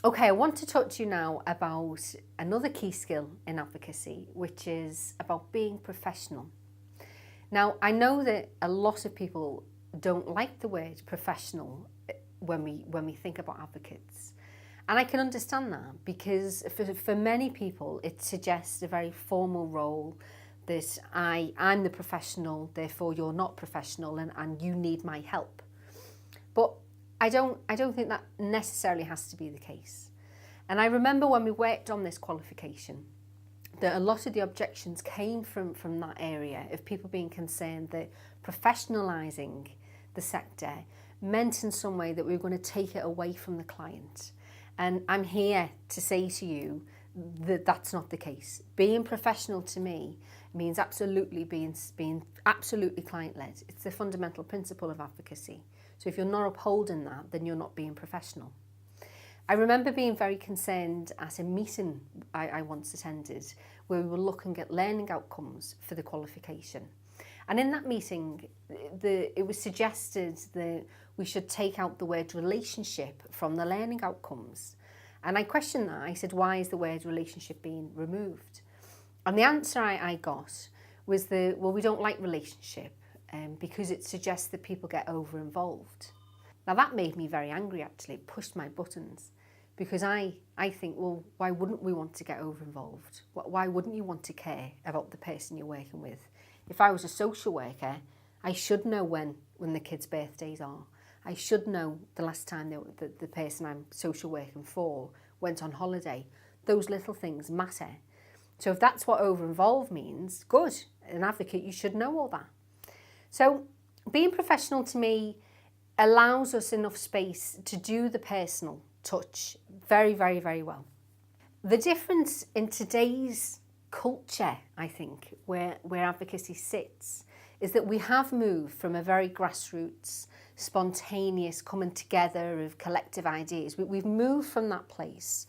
Okay, I want to talk to you now about another key skill in advocacy, which is about being professional. Now, I know that a lot of people don't like the word professional when we think about advocates. And I can understand that because for many people, it suggests a very formal role that I'm the professional, therefore you're not professional and you need my help. But I don't think that necessarily has to be the case. And I remember when we worked on this qualification, that a lot of the objections came from that area of people being concerned that professionalising the sector meant in some way that we were going to take it away from the client. And I'm here to say to you that that's not the case. Being professional to me means absolutely being absolutely client-led. It's the fundamental principle of advocacy. So if you're not upholding that, then you're not being professional. I remember being very concerned at a meeting I once attended where we were looking at learning outcomes for the qualification. And in that meeting, it was suggested that we should take out the word relationship from the learning outcomes. And I questioned that. I said, why is the word relationship being removed? And the answer I got was well, we don't like relationship because it suggests that people get over-involved. Now that made me very angry actually, it pushed my buttons. Because I think, well, why wouldn't we want to get over-involved? Why wouldn't you want to care about the person you're working with? If I was a social worker, I should know when the kids' birthdays are. I should know the last time the person I'm social working for went on holiday. Those little things matter. So if that's what over-involved means, good. An advocate, you should know all that. So being professional to me allows us enough space to do the personal touch very, very, very well. The difference in today's culture, I think, where advocacy sits, is that we have moved from a very grassroots, spontaneous coming together of collective ideas. We've moved from that place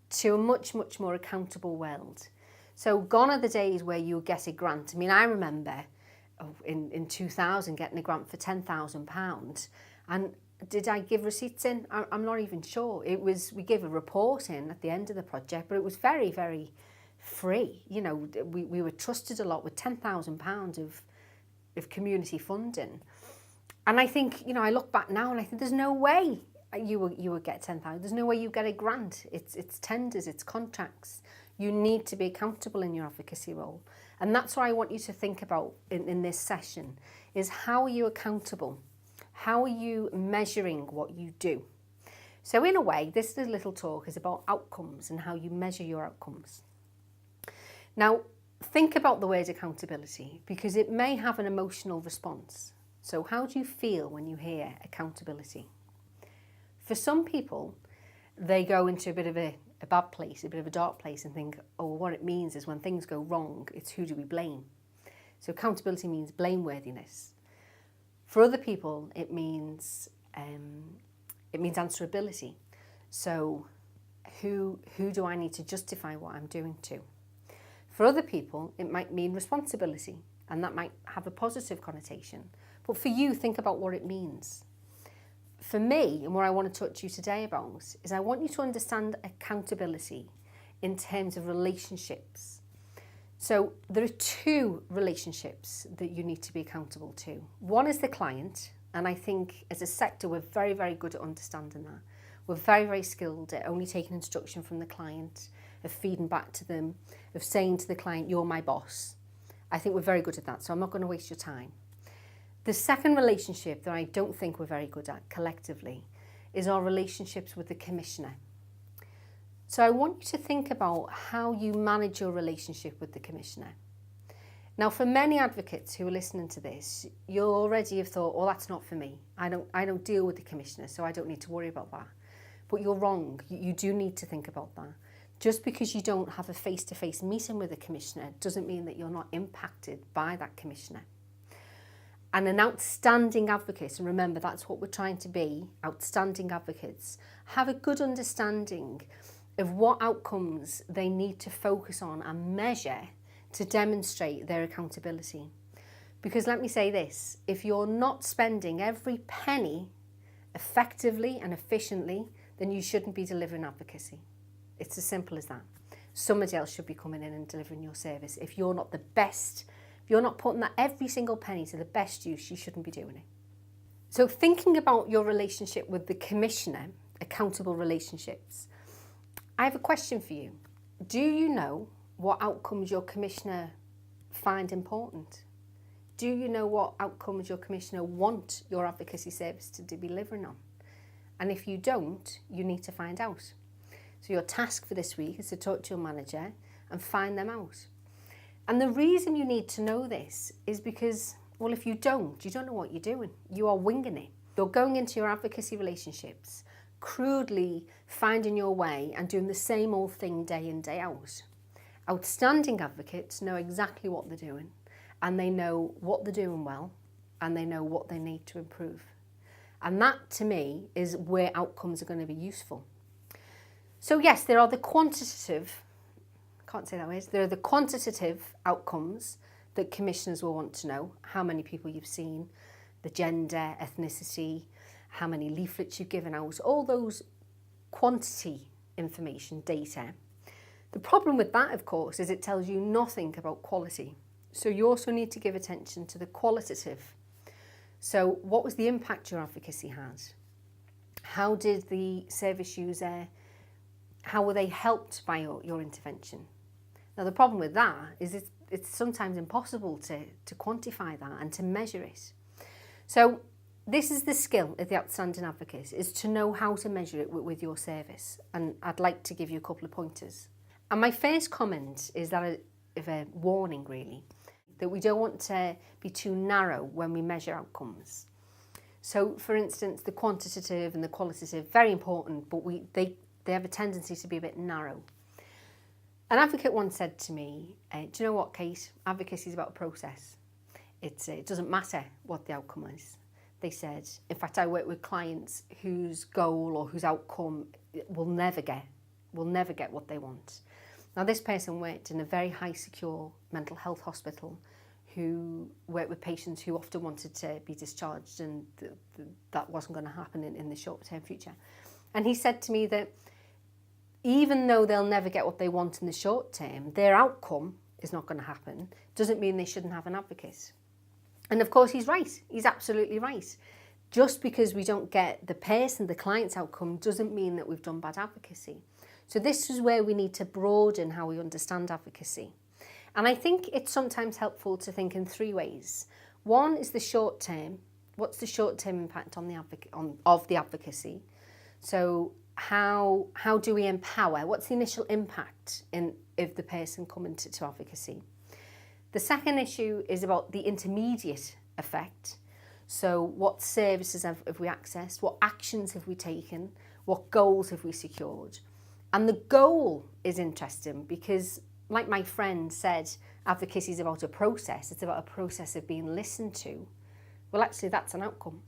to a much, much more accountable world. So gone are the days where you get a grant. I mean, I remember in 2000 getting a grant for £10,000 and did I give receipts in? I'm not even sure. We gave a report in at the end of the project, but it was very, very free. You know, we were trusted a lot with £10,000 of community funding. And I think, you know, I look back now and I think there's no way you would get 10,000. There's no way you get a grant. It's tenders, it's contracts. You need to be accountable in your advocacy role. And that's what I want you to think about in this session, is how are you accountable? How are you measuring what you do? So in a way, this little talk is about outcomes and how you measure your outcomes. Now, think about the word accountability because it may have an emotional response. So how do you feel when you hear accountability? For some people, they go into a bit of a bad place, a bit of a dark place and think, oh, what it means is when things go wrong, it's who do we blame? So accountability means blameworthiness. For other people, it means answerability. So who do I need to justify what I'm doing to? For other people, it might mean responsibility, and that might have a positive connotation. But for you, think about what it means. For me, and what I want to talk to you today about, is I want you to understand accountability in terms of relationships. So there are two relationships that you need to be accountable to. One is the client, and I think as a sector we're very, very good at understanding that. We're very, very skilled at only taking instruction from the client, of feeding back to them, of saying to the client, you're my boss. I think we're very good at that, so I'm not going to waste your time. The second relationship that I don't think we're very good at collectively is our relationships with the commissioner. So I want you to think about how you manage your relationship with the commissioner. Now, for many advocates who are listening to this, you already have thought, well, that's not for me. I don't deal with the commissioner, so I don't need to worry about that. But you're wrong. You do need to think about that. Just because you don't have a face-to-face meeting with a commissioner doesn't mean that you're not impacted by that commissioner. And an outstanding advocate, and remember that's what we're trying to be, outstanding advocates, have a good understanding of what outcomes they need to focus on and measure to demonstrate their accountability. Because let me say this, if you're not spending every penny effectively and efficiently then you shouldn't be delivering advocacy. It's as simple as that. Somebody else should be coming in and delivering your service. If you're not the best, if you're not putting that every single penny to the best use, you shouldn't be doing it. So thinking about your relationship with the commissioner, accountable relationships, I have a question for you. Do you know what outcomes your commissioner find important? Do you know what outcomes your commissioner want your advocacy service to be delivering on? And if you don't, you need to find out. So your task for this week is to talk to your manager and find them out. And the reason you need to know this is because, well, if you don't know what you're doing. You are winging it. You're going into your advocacy relationships, crudely finding your way and doing the same old thing day in, day out. Outstanding advocates know exactly what they're doing, and they know what they're doing well, and they know what they need to improve. And that, to me, is where outcomes are going to be useful. So yes, there are the quantitative, there are the quantitative outcomes that commissioners will want to know. How many people you've seen, the gender, ethnicity, how many leaflets you've given out, all those quantity information, data. The problem with that, of course, is it tells you nothing about quality. So you also need to give attention to the qualitative. So what was the impact your advocacy had? How did the service user, how were they helped by your intervention? Now the problem with that is it's sometimes impossible to quantify that and to measure it. So this is the skill of the outstanding advocate, is to know how to measure it with your service. And I'd like to give you a couple of pointers. And my first comment is that of a warning, really, that we don't want to be too narrow when we measure outcomes. So, for instance, the quantitative and the qualitative, very important, but they have a tendency to be a bit narrow. An advocate once said to me, do you know what, Kate? Advocacy is about a process. It doesn't matter what the outcome is. They said, in fact, I work with clients whose goal or whose outcome will never get what they want. Now, this person worked in a very high secure mental health hospital who worked with patients who often wanted to be discharged, and that wasn't going to happen in the short-term future. And he said to me that even though they'll never get what they want in the short term, their outcome is not going to happen, doesn't mean they shouldn't have an advocate. And of course, he's right. He's absolutely right. Just because we don't get the client's outcome, doesn't mean that we've done bad advocacy. So this is where we need to broaden how we understand advocacy. And I think it's sometimes helpful to think in three ways. One is the short term. What's the short term impact on of the advocacy? So how do we empower? What's the initial impact of the person coming to advocacy? The second issue is about the intermediate effect. So what services have we accessed? What actions have we taken? What goals have we secured? And the goal is interesting because, like my friend said, advocacy is about a process. It's about a process of being listened to. Well, actually, that's an outcome.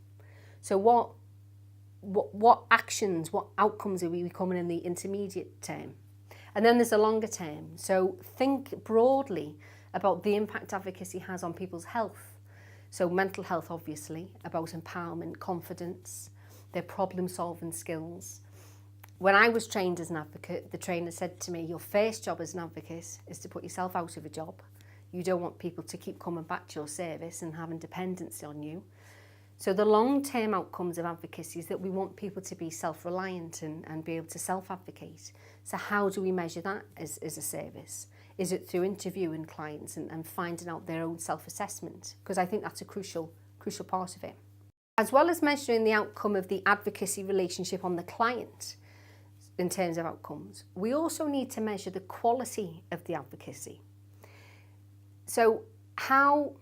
So what actions, what outcomes are we becoming in the intermediate term? And then there's a longer term. So think broadly about the impact advocacy has on people's health. So mental health, obviously, about empowerment, confidence, their problem-solving skills. When I was trained as an advocate, the trainer said to me, your first job as an advocate is to put yourself out of a job. You don't want people to keep coming back to your service and having dependency on you. So the long-term outcomes of advocacy is that we want people to be self-reliant and be able to self-advocate. So how do we measure that as a service? Is it through interviewing clients and finding out their own self-assessment? Because I think that's a crucial part of it. As well as measuring the outcome of the advocacy relationship on the client in terms of outcomes, we also need to measure the quality of the advocacy. So how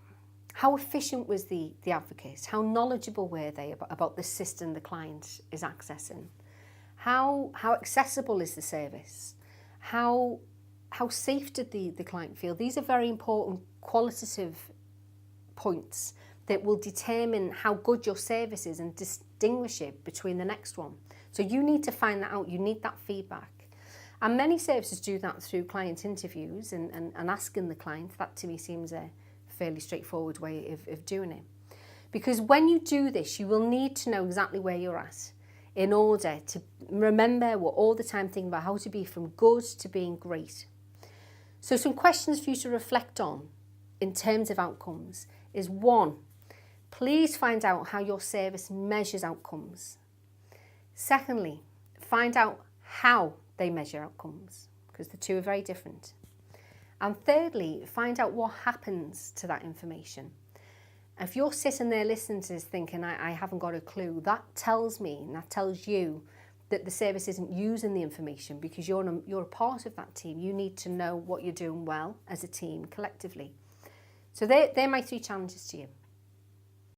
efficient was the advocate? How knowledgeable were they about the system the client is accessing? How accessible is the service? How safe did the client feel? These are very important qualitative points that will determine how good your service is and distinguish it between the next one. So you need to find that out. You need that feedback. And many services do that through client interviews and asking the client. That to me seems a fairly straightforward way of doing it. Because when you do this, you will need to know exactly where you're at. in order to remember we're all the time thinking about how to be from good to being great. So some questions for you to reflect on in terms of outcomes is: 1, please find out how your service measures outcomes. Secondly, find out how they measure outcomes, because the two are very different. And thirdly, find out what happens to that information. If you're sitting there listening to this thinking, I haven't got a clue, that tells me, and that tells you, that the service isn't using the information, because you're a part of that team. You need to know what you're doing well as a team collectively. So they're my 3 challenges to you.